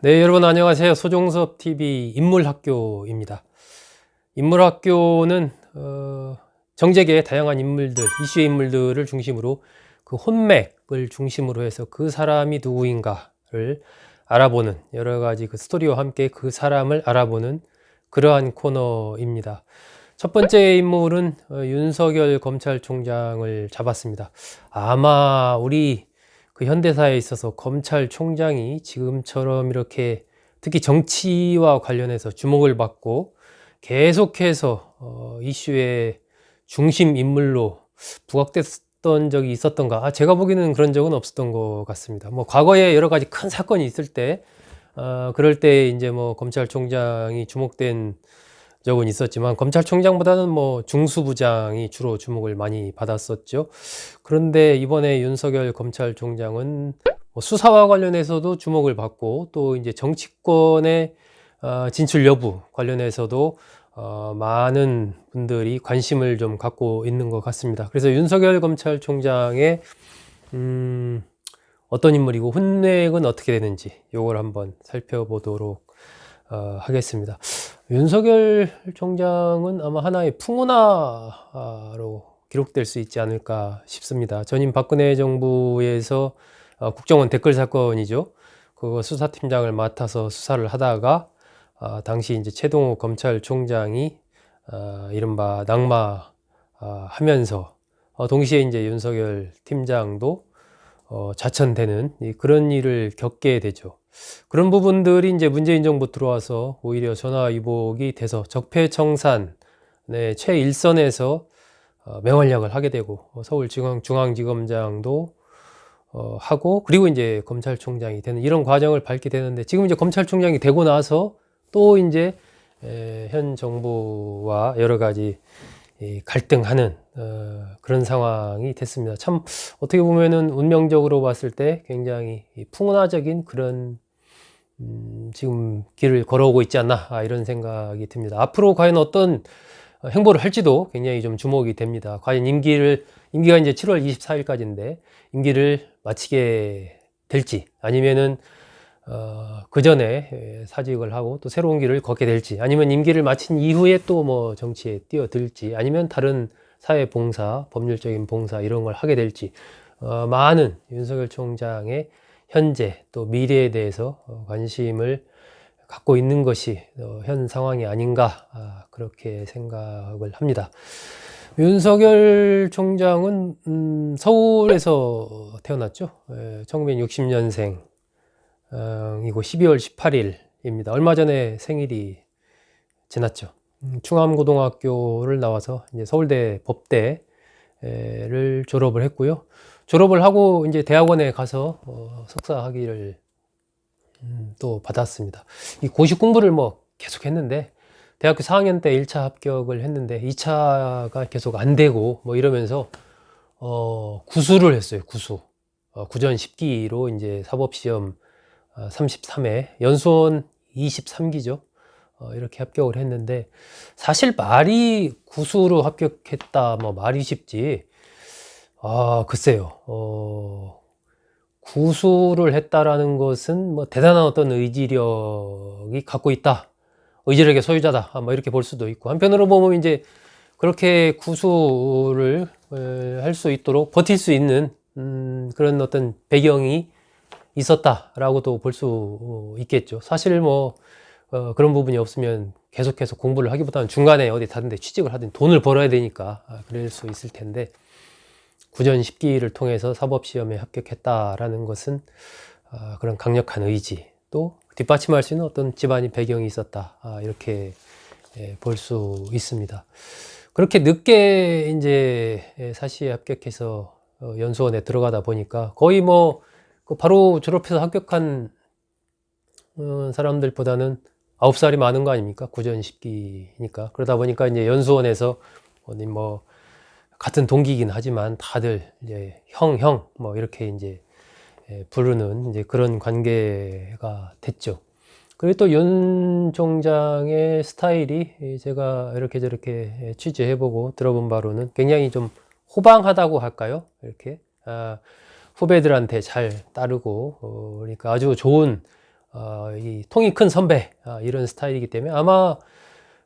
네, 여러분 안녕하세요. 소종섭 TV 인물학교입니다. 인물학교는 정재계의 다양한 인물들, 이슈의 인물들을 중심으로 그 혼맥을 중심으로 해서 그 사람이 누구인가를 알아보는 여러 가지 그 스토리와 함께 그 사람을 알아보는 그러한 코너입니다. 첫 번째 인물은 윤석열 검찰총장을 잡았습니다. 아마 우리 그 현대사에 있어서 검찰총장이 지금처럼 이렇게 특히 정치와 관련해서 주목을 받고 계속해서 이슈의 중심 인물로 부각됐던 적이 있었던가? 제가 보기에는 그런 적은 없었던 것 같습니다. 뭐 과거에 여러 가지 큰 사건이 있을 때 그럴 때 이제 뭐 검찰총장이 주목된 적은 있었지만 검찰총장보다는 뭐 중수부장이 주로 주목을 많이 받았었죠. 그런데 이번에 윤석열 검찰총장은 뭐 수사와 관련해서도 주목을 받고 또 이제 정치권의 진출 여부 관련해서도 많은 분들이 관심을 좀 갖고 있는 것 같습니다. 그래서 윤석열 검찰총장의 어떤 인물이고 혼맥은 어떻게 되는지 요걸 한번 살펴보도록 하겠습니다. 윤석열 총장은 아마 하나의 풍운하로 기록될 수 있지 않을까 싶습니다. 전임 박근혜 정부에서 국정원 댓글 사건이죠. 그거 수사팀장을 맡아서 수사를 하다가 당시 이제 최동호 검찰총장이 이른바 낙마하면서 동시에 이제 윤석열 팀장도 자천되는 그런 일을 겪게 되죠. 그런 부분들이 이제 문재인 정부 들어와서 오히려 전화위복이 돼서 적폐청산의 최일선에서 맹활약을 하게 되고 서울중앙지검장도 하고 그리고 이제 검찰총장이 되는 이런 과정을 밟게 되는데 지금 이제 검찰총장이 되고 나서 또 이제 현 정부와 여러 가지 갈등하는 그런 상황이 됐습니다. 참 어떻게 보면은 운명적으로 봤을 때 굉장히 풍운하적인 그런 지금 길을 걸어오고 있지 않나 이런 생각이 듭니다. 앞으로 과연 어떤 행보를 할지도 굉장히 좀 주목이 됩니다. 과연 임기가 이제 7월 24일까지인데 임기를 마치게 될지 아니면은 그 전에 사직을 하고 또 새로운 길을 걷게 될지 아니면 임기를 마친 이후에 또 뭐 정치에 뛰어들지 아니면 다른 사회 봉사, 법률적인 봉사 이런 걸 하게 될지 많은 윤석열 총장의 현재 또 미래에 대해서 관심을 갖고 있는 것이 현 상황이 아닌가 그렇게 생각을 합니다. 윤석열 총장은 서울에서 태어났죠. 1960년생 이고 12월 18일입니다. 얼마 전에 생일이 지났죠. 충암고등학교를 나와서 이제 서울대 법대를 졸업을 했고요. 졸업을 하고 이제 대학원에 가서 석사 학위를 또 받았습니다. 이 고시 공부를 뭐 계속 했는데 대학교 4학년 때 1차 합격을 했는데 2차가 계속 안 되고 뭐 이러면서 구수를 했어요. 구전 10기로 이제 사법시험 33회 연수원 23기죠. 이렇게 합격을 했는데 사실 말이 구수로 합격했다 뭐 말이 쉽지 글쎄요 구수를 했다라는 것은 뭐 대단한 어떤 의지력이 갖고 있다 의지력의 소유자다 뭐 이렇게 볼 수도 있고 한편으로 보면 이제 그렇게 구수를 할 수 있도록 버틸 수 있는 그런 어떤 배경이 있었다라고도 볼 수 있겠죠. 사실 뭐 그런 부분이 없으면 계속해서 공부를 하기보다는 중간에 어디 다른 데 취직을 하든 돈을 벌어야 되니까 그럴 수 있을 텐데 구전 10기를 통해서 사법시험에 합격했다라는 것은 그런 강력한 의지 또 뒷받침할 수 있는 어떤 집안의 배경이 있었다 이렇게 볼 수 있습니다. 그렇게 늦게 이제 사시에 합격해서 연수원에 들어가다 보니까 거의 뭐 바로 졸업해서 합격한 사람들보다는 9살이 많은 거 아닙니까? 구전 10기니까. 그러다 보니까 이제 연수원에서 뭐 같은 동기이긴 하지만 다들 이제 형 뭐 이렇게 이제 부르는 이제 그런 관계가 됐죠. 그리고 또 윤 총장의 스타일이 제가 이렇게 저렇게 취재해보고 들어본 바로는 굉장히 좀 호방하다고 할까요? 이렇게 후배들한테 잘 따르고 그러니까 아주 좋은 이 통이 큰 선배, 이런 스타일이기 때문에 아마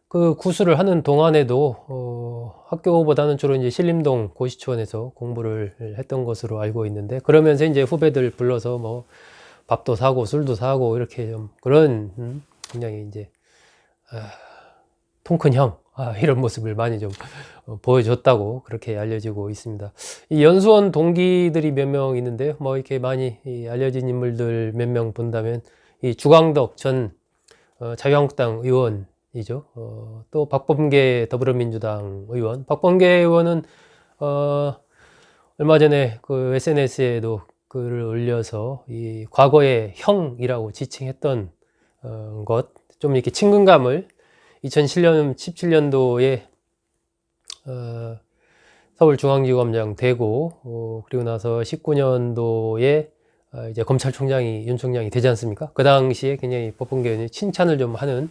그 구술을 하는 동안에도 학교보다는 주로 이제 신림동 고시촌에서 공부를 했던 것으로 알고 있는데, 그러면서 이제 후배들 불러서 뭐 밥도 사고 술도 사고 이렇게 좀 그런 굉장히 이제 통 큰 형, 이런 모습을 많이 좀 보여줬다고 그렇게 알려지고 있습니다. 이 연수원 동기들이 몇 명 있는데요. 뭐 이렇게 많이 알려진 인물들 몇 명 본다면 이 주광덕 전 자유한국당 의원이죠. 또 박범계 더불어민주당 의원. 박범계 의원은 얼마 전에 그 SNS에도 글을 올려서 이 과거의 형이라고 지칭했던 것, 좀 이렇게 친근감을 2017년도에 서울중앙지검장 되고, 그리고 나서 19년도에 이제 검찰총장이, 윤 총장이 되지 않습니까? 그 당시에 굉장히 박범계 의원이 칭찬을 좀 하는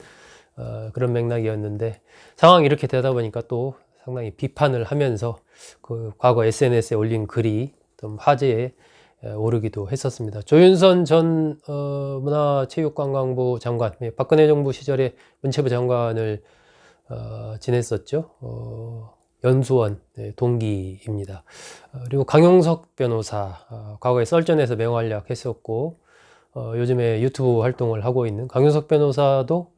그런 맥락이었는데, 상황이 이렇게 되다 보니까 또 상당히 비판을 하면서 그 과거 SNS에 올린 글이 좀 화제에 오르기도 했었습니다. 조윤선 전 문화체육관광부 장관, 박근혜 정부 시절에 문체부 장관을 지냈었죠. 연수원 동기입니다. 그리고 강용석 변호사, 과거에 썰전에서 맹활약 했었고, 요즘에 유튜브 활동을 하고 있는 강용석 변호사도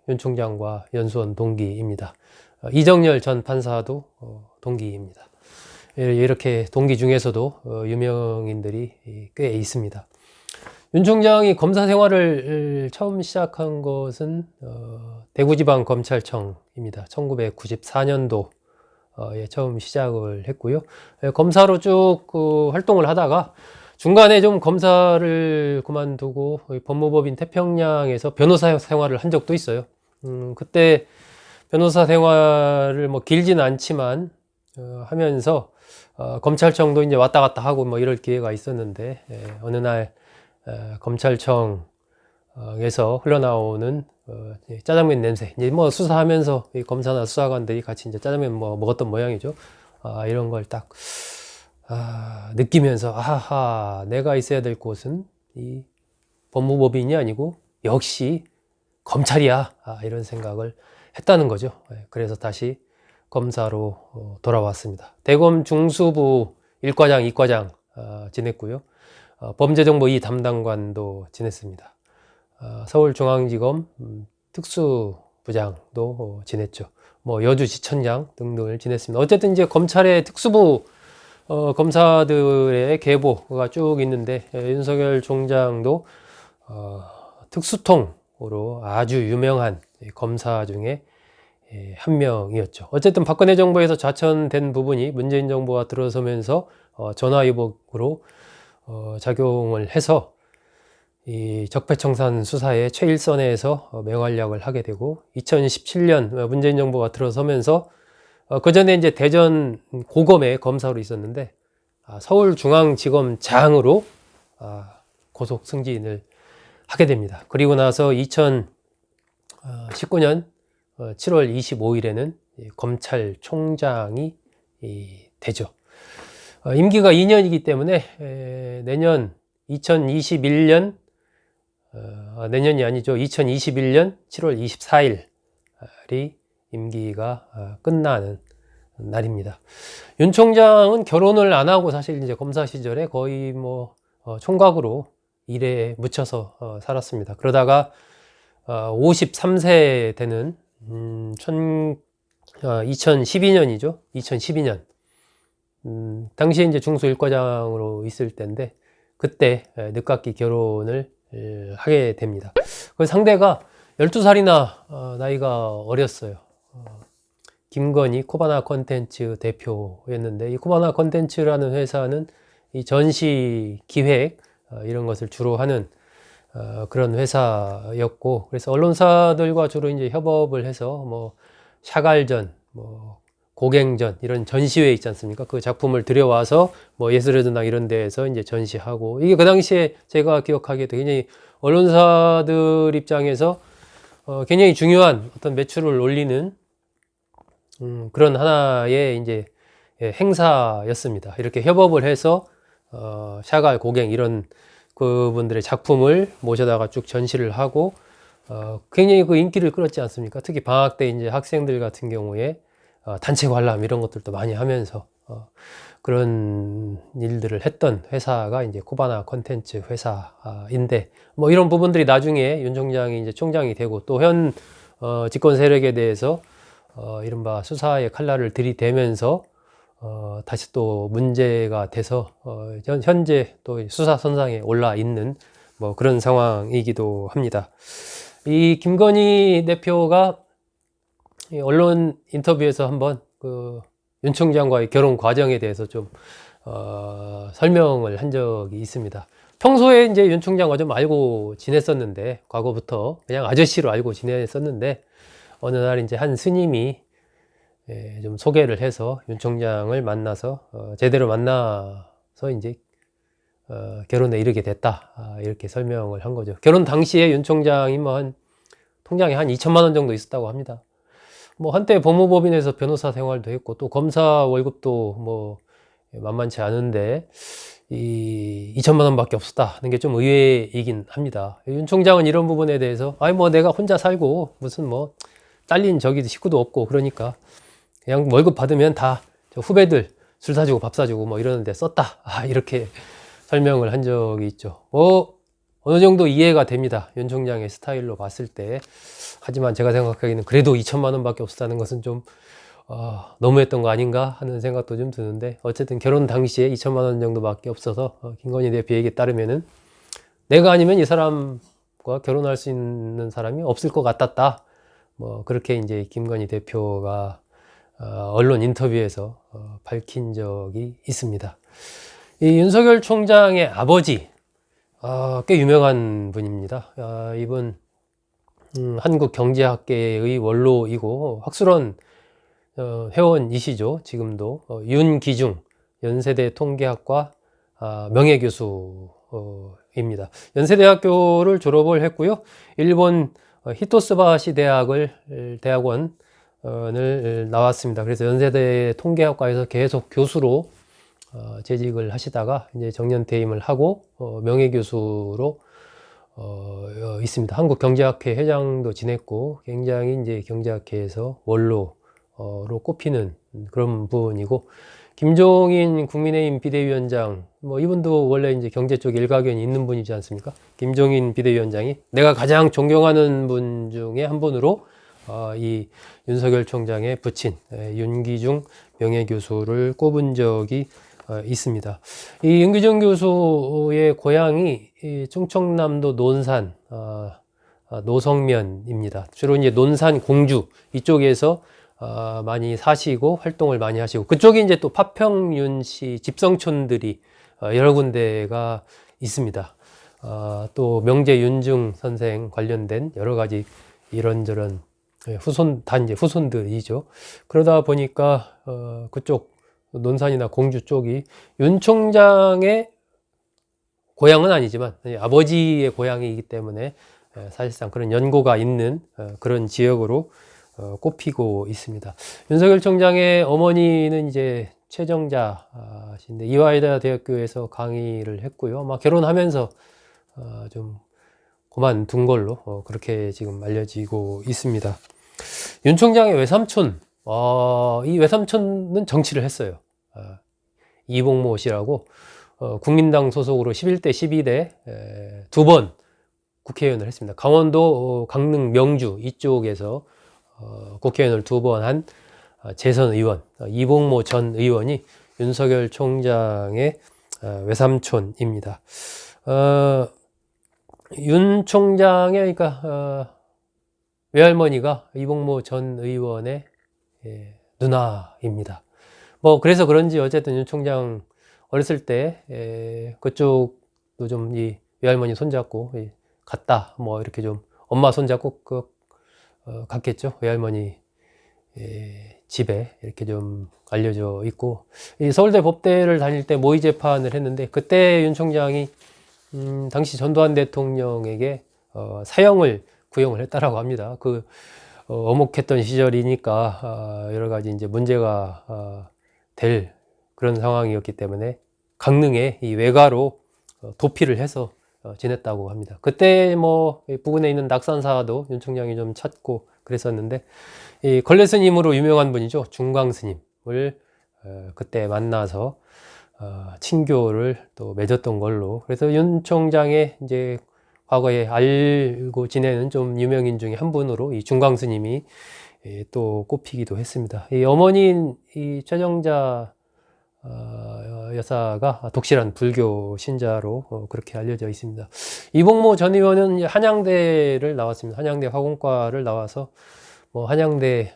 윤 총장과 연수원 동기입니다. 이정열 전 판사도 동기입니다. 이렇게 동기 중에서도 유명인들이 꽤 있습니다. 윤 총장이 검사 생활을 처음 시작한 것은 대구지방검찰청입니다. 1994년도에 처음 시작을 했고요. 검사로 쭉 활동을 하다가 중간에 좀 검사를 그만두고 법무법인 태평양에서 변호사 생활을 한 적도 있어요. 그때 변호사 생활을 뭐 길지는 않지만 하면서 검찰청도 이제 왔다 갔다 하고 뭐 이럴 기회가 있었는데, 어느 날 검찰청에서 흘러나오는 짜장면 냄새, 이제 뭐 수사하면서 이 검사나 수사관들이 같이 이제 짜장면 뭐 먹었던 모양이죠. 이런 걸 딱 느끼면서, 아하, 내가 있어야 될 곳은 이 법무법인이 아니고 역시 검찰이야, 이런 생각을 했다는 거죠. 그래서 다시 검사로 돌아왔습니다. 대검 중수부 1과장, 2과장 지냈고요. 범죄정보 2 담당관도 지냈습니다. 서울중앙지검 특수부장도 지냈죠. 뭐 여주지청장 등등을 지냈습니다. 어쨌든 이제 검찰의 특수부 검사들의 계보가 쭉 있는데, 윤석열 총장도 특수통으로 아주 유명한 검사 중에 한 명이었죠. 어쨌든 박근혜 정부에서 좌천된 부분이 문재인 정부가 들어서면서 전화위복으로 작용을 해서 이 적폐청산 수사의 최일선에서 맹활약을 하게 되고, 2017년 문재인 정부가 들어서면서 그 전에 이제 대전 고검의 검사로 있었는데 서울중앙지검장으로 고속 승진을 하게 됩니다. 그리고 나서 2019년 7월 25일에는 검찰총장이 되죠. 임기가 2년이기 때문에 내년 2021년, 내년이 아니죠. 2021년 7월 24일이 임기가 끝나는 날입니다. 윤 총장은 결혼을 안 하고 사실 이제 검사 시절에 거의 뭐 총각으로 일에 묻혀서 살았습니다. 그러다가 53세 되는 2012년이죠. 2012년. 당시에 이제 중수 1과장으로 있을 때인데, 그때 늦깎이 결혼을 하게 됩니다. 그 상대가 12살이나 나이가 어렸어요. 김건희 코바나 컨텐츠 대표였는데, 이 코바나 컨텐츠라는 회사는 이 전시 기획 이런 것을 주로 하는 그런 회사였고, 그래서 언론사들과 주로 이제 협업을 해서 뭐 샤갈전, 뭐 고갱전 이런 전시회 있지 않습니까? 그 작품을 들여와서 뭐 예술의 전당 이런 데에서 이제 전시하고, 이게 그 당시에 제가 기억하기에도 굉장히 언론사들 입장에서 굉장히 중요한 어떤 매출을 올리는 그런 하나의 이제 행사였습니다. 이렇게 협업을 해서 샤갈, 고갱 이런 그분들의 작품을 모셔다가 쭉 전시를 하고 굉장히 그 인기를 끌었지 않습니까? 특히 방학 때 이제 학생들 같은 경우에 단체 관람 이런 것들도 많이 하면서 그런 일들을 했던 회사가 이제 코바나 콘텐츠 회사인데, 뭐 이런 부분들이 나중에 윤 총장이 이제 총장이 되고 또 현 집권 세력에 대해서 이른바 수사의 칼날을 들이대면서 다시 또 문제가 돼서 현재 또 수사 선상에 올라 있는 뭐 그런 상황이기도 합니다. 이 김건희 대표가 언론 인터뷰에서 한번 윤 총장과의 결혼 과정에 대해서 좀 설명을 한 적이 있습니다. 평소에 이제 윤 총장과 좀 알고 지냈었는데, 과거부터 그냥 아저씨로 알고 지냈었는데, 어느 날 이제 한 스님이 좀 소개를 해서 윤 총장을 만나서 제대로 만나서 이제 결혼에 이르게 됐다, 이렇게 설명을 한 거죠. 결혼 당시에 윤 총장이 뭐 통장에 한 2천만 원 정도 있었다고 합니다. 뭐 한때 법무법인에서 변호사 생활도 했고 또 검사 월급도 뭐 만만치 않은데 이 2천만 원밖에 없었다는 게 좀 의외이긴 합니다. 윤 총장은 이런 부분에 대해서 아니 뭐 내가 혼자 살고 무슨 뭐 딸린 저기도 식구도 없고 그러니까 그냥 월급 받으면 다 저 후배들 술 사주고 밥 사주고 뭐 이러는데 썼다, 이렇게 설명을 한 적이 있죠. 어느 정도 이해가 됩니다. 윤 총장의 스타일로 봤을 때. 하지만 제가 생각하기에는 그래도 2천만 원밖에 없었다는 것은 좀 너무했던 거 아닌가 하는 생각도 좀 드는데, 어쨌든 결혼 당시에 2천만 원 정도밖에 없어서 김건희 대표 얘기에 따르면은 내가 아니면 이 사람과 결혼할 수 있는 사람이 없을 것 같았다, 뭐 그렇게 이제 김건희 대표가 언론 인터뷰에서 밝힌 적이 있습니다. 이 윤석열 총장의 아버지 꽤 유명한 분입니다. 이분 한국경제학계의 원로이고 학술원 회원이시죠. 지금도 윤기중 연세대 통계학과 명예교수입니다. 연세대학교를 졸업을 했고요. 일본 히토스바시 대학원을 나왔습니다. 그래서 연세대 통계학과에서 계속 교수로 재직을 하시다가 이제 정년퇴임을 하고 명예교수로 있습니다. 한국경제학회 회장도 지냈고 굉장히 이제 경제학회에서 원로로 꼽히는 그런 분이고, 김종인 국민의힘 비대위원장, 뭐 이분도 원래 이제 경제 쪽 일가견이 있는 분이지 않습니까? 김종인 비대위원장이 내가 가장 존경하는 분 중에 한 분으로 이 윤석열 총장의 부친 윤기중 명예교수를 꼽은 적이 있습니다. 이 윤기중 교수의 고향이 충청남도 논산 노성면입니다. 주로 이제 논산 공주 이쪽에서 많이 사시고 활동을 많이 하시고, 그쪽에 이제 또 파평윤씨 집성촌들이 여러 군데가 있습니다. 또 명제 윤중 선생 관련된 여러 가지 이런저런 단지 후손들이죠. 그러다 보니까 그쪽 논산이나 공주 쪽이 윤 총장의 고향은 아니지만 아버지의 고향이기 때문에 사실상 그런 연고가 있는 그런 지역으로 꼽히고 있습니다. 윤석열 총장의 어머니는 이제 최정자신데 이화여자 대학교에서 강의를 했고요. 아마 결혼하면서 좀 그만둔 걸로 그렇게 지금 알려지고 있습니다. 윤 총장의 외삼촌, 이 외삼촌은 정치를 했어요. 이봉모 씨라고 국민당 소속으로 11대 12대 두 번 국회의원을 했습니다. 강원도 강릉 명주 이쪽에서 국회의원을 두 번 한 재선 의원 이봉모 전 의원이 윤석열 총장의 외삼촌입니다. 윤 총장의 그러니까 외할머니가 이봉모 전 의원의 누나입니다. 뭐 그래서 그런지 어쨌든 윤 총장 어렸을 때 그쪽도 좀 이 외할머니 손잡고 갔다, 뭐 이렇게 좀 엄마 손잡고 갔겠죠. 외할머니 집에 이렇게 좀 알려져 있고, 이 서울대 법대를 다닐 때 모의 재판을 했는데 그때 윤 총장이 당시 전두환 대통령에게 사형을 구형을 했다라고 합니다. 어목했던 시절이니까 여러 가지 이제 문제가 될 그런 상황이었기 때문에 강릉에 이 외가로 도피를 해서 지냈다고 합니다. 그때 뭐 부근에 있는 낙산사도 윤 총장이 좀 찾고 그랬었는데, 이 걸레 스님으로 유명한 분이죠. 중광 스님을 그때 만나서 친교를 또 맺었던 걸로. 그래서 윤 총장의 이제 과거에 알고 지내는 좀 유명인 중에 한 분으로 이 중광 스님이 또 꼽히기도 했습니다. 이 어머니인 이 최정자 여사가 독실한 불교 신자로 그렇게 알려져 있습니다. 이봉모 전 의원은 한양대를 나왔습니다. 한양대 화공과를 나와서 뭐 한양대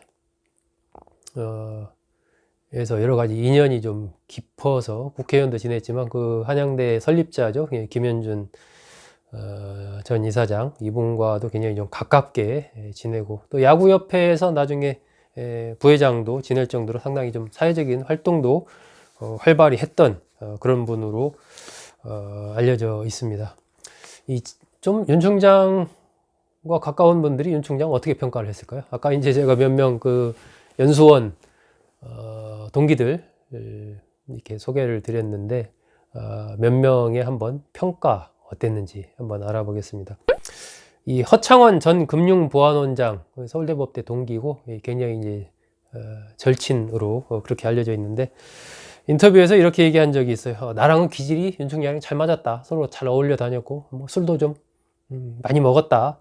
에서 여러 가지 인연이 좀 깊어서 국회의원도 지냈지만 그 한양대 설립자죠. 김현준 전 이사장 이분과도 굉장히 좀 가깝게 지내고, 또 야구협회에서 나중에 부회장도 지낼 정도로 상당히 좀 사회적인 활동도 활발히 했던 그런 분으로 알려져 있습니다. 좀 윤 총장과 가까운 분들이 윤 총장 어떻게 평가를 했을까요? 아까 이제 제가 몇 명 그 연수원 동기들 이렇게 소개를 드렸는데 몇 명의 한번 평가 어땠는지 한번 알아보겠습니다. 이 허창원 전 금융보안원장 서울대법대 동기고 굉장히 이제 절친으로 그렇게 알려져 있는데, 인터뷰에서 이렇게 얘기한 적이 있어요. 나랑은 기질이 윤 총장이랑 잘 맞았다. 서로 잘 어울려 다녔고 뭐 술도 좀 많이 먹었다.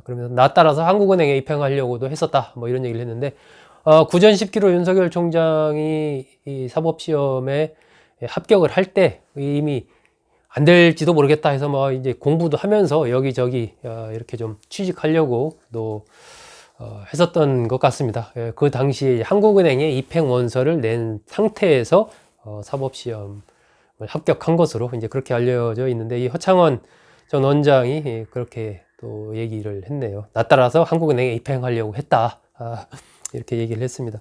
그러면서 나 따라서 한국은행에 입행하려고도 했었다. 뭐 이런 얘기를 했는데, 구전 10기로 윤석열 총장이 이 사법시험에 합격을 할 때 이미 안 될지도 모르겠다 해서 뭐 이제 공부도 하면서 여기저기 이렇게 좀 취직하려고 또 했었던 것 같습니다. 그 당시에 한국은행에 입행 원서를 낸 상태에서 사법시험을 합격한 것으로 이제 그렇게 알려져 있는데, 이 허창원 전 원장이 그렇게 또 얘기를 했네요. 나 따라서 한국은행에 입행하려고 했다. 이렇게 얘기를 했습니다.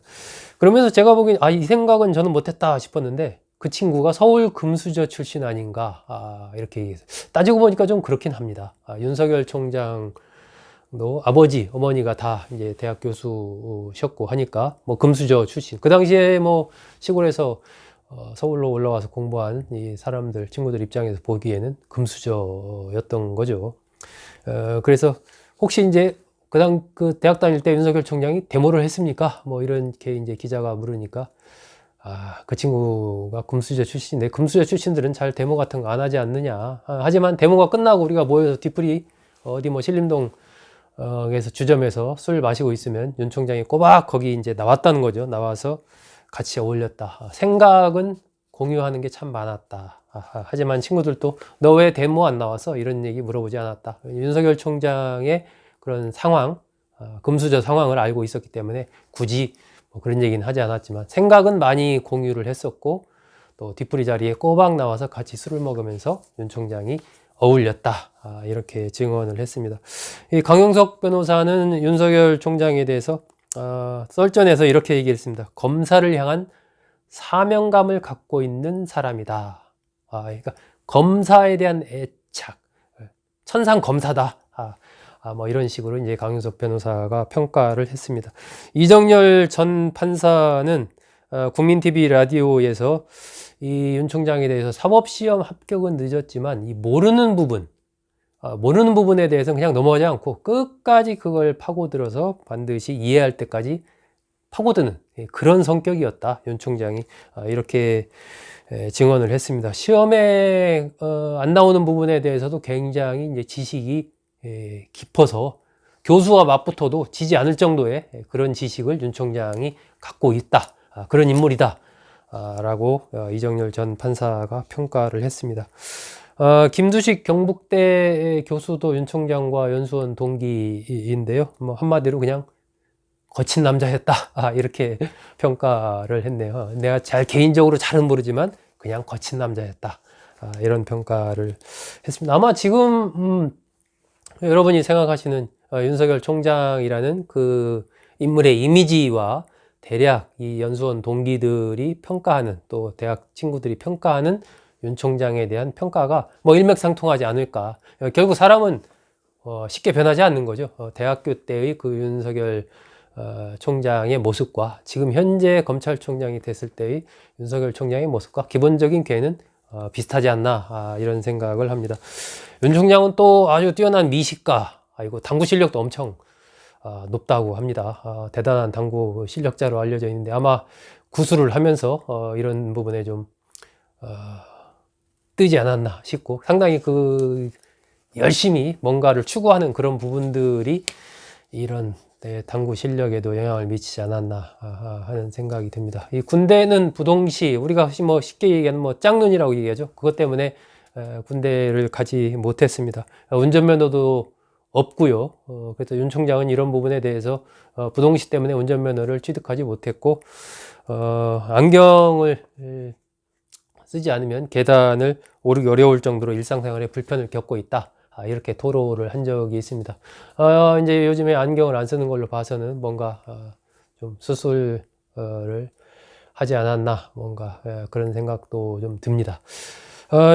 그러면서 제가 보기엔 이 생각은 저는 못했다 싶었는데, 그 친구가 서울 금수저 출신 아닌가 이렇게 얘기했어요. 따지고 보니까 좀 그렇긴 합니다. 윤석열 총장도 아버지, 어머니가 다 이제 대학 교수셨고 하니까 뭐 금수저 출신. 그 당시에 뭐 시골에서 서울로 올라와서 공부한 이 사람들, 친구들 입장에서 보기에는 금수저였던 거죠. 그래서 혹시 이제 그 대학 다닐 때 윤석열 총장이 데모를 했습니까? 뭐 이렇게 이제 기자가 물으니까, 그 친구가 금수저 출신인데 금수저 출신들은 잘 데모 같은 거 안 하지 않느냐. 하지만 데모가 끝나고 우리가 모여서 뒤풀이 어디 뭐 신림동 에서 주점에서 술 마시고 있으면 윤 총장이 꼬박 거기 이제 나왔다는 거죠. 나와서 같이 어울렸다. 생각은 공유하는 게 참 많았다. 하지만 친구들도 너 왜 데모 안 나왔어? 이런 얘기 물어보지 않았다. 윤석열 총장의 그런 상황, 금수저 상황을 알고 있었기 때문에 굳이 뭐 그런 얘기는 하지 않았지만 생각은 많이 공유를 했었고, 또 뒤풀이 자리에 꼬박 나와서 같이 술을 먹으면서 윤 총장이 어울렸다. 이렇게 증언을 했습니다. 이 강용석 변호사는 윤석열 총장에 대해서 썰전에서 이렇게 얘기했습니다. 검사를 향한 사명감을 갖고 있는 사람이다. 그러니까 검사에 대한 애착, 천상 검사다. 뭐 이런 식으로 이제 강용석 변호사가 평가를 했습니다. 이정열 전 판사는 국민TV 라디오에서 이 윤 총장에 대해서 사법시험 합격은 늦었지만 이 모르는 부분에 대해서는 그냥 넘어가지 않고 끝까지 그걸 파고들어서 반드시 이해할 때까지 파고드는 그런 성격이었다. 윤 총장이 이렇게 증언을 했습니다. 시험에 안 나오는 부분에 대해서도 굉장히 이제 지식이 깊어서 교수와 맞붙어도 지지 않을 정도의 그런 지식을 윤 총장이 갖고 있다. 그런 인물이다. 라고 이정열 전 판사가 평가를 했습니다. 김두식 경북대 교수도 윤 총장과 연수원 동기인데요. 뭐 한마디로 그냥 거친 남자였다. 이렇게 평가를 했네요. 내가 개인적으로 잘은 모르지만 그냥 거친 남자였다. 이런 평가를 했습니다. 아마 지금 여러분이 생각하시는 윤석열 총장이라는 그 인물의 이미지와 대략 이 연수원 동기들이 평가하는, 또 대학 친구들이 평가하는 윤 총장에 대한 평가가 뭐 일맥상통하지 않을까. 결국 사람은 쉽게 변하지 않는 거죠. 대학교 때의 그 윤석열 총장의 모습과 지금 현재 검찰총장이 됐을 때의 윤석열 총장의 모습과 기본적인 궤는 비슷하지 않나 이런 생각을 합니다. 윤 총장은 또 아주 뛰어난 미식가, 당구 실력도 엄청 높다고 합니다. 대단한 당구 실력자로 알려져 있는데 아마 구술을 하면서 이런 부분에 좀 뜨지 않았나 싶고, 상당히 열심히 뭔가를 추구하는 그런 부분들이 이런 당구 실력에도 영향을 미치지 않았나 하는 생각이 듭니다. 이 군대는 부동시, 우리가 뭐 쉽게 얘기하는 뭐 짝눈이라고 얘기하죠. 그것 때문에 군대를 가지 못했습니다. 운전면허도 없고요. 그래서 윤 총장은 이런 부분에 대해서 부동시 때문에 운전면허를 취득하지 못했고, 안경을 쓰지 않으면 계단을 오르기 어려울 정도로 일상생활에 불편을 겪고 있다. 이렇게 토로를 한 적이 있습니다. 이제 요즘에 안경을 안 쓰는 걸로 봐서는 뭔가 좀 수술을 하지 않았나, 뭔가 그런 생각도 좀 듭니다.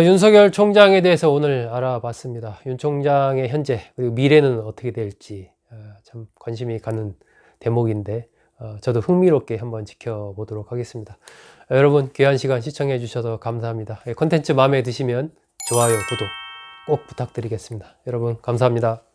윤석열 총장에 대해서 오늘 알아봤습니다. 윤 총장의 현재 그리고 미래는 어떻게 될지 참 관심이 가는 대목인데 저도 흥미롭게 한번 지켜보도록 하겠습니다. 여러분 귀한 시간 시청해 주셔서 감사합니다. 콘텐츠 마음에 드시면 좋아요, 구독 꼭 부탁드리겠습니다. 여러분 감사합니다.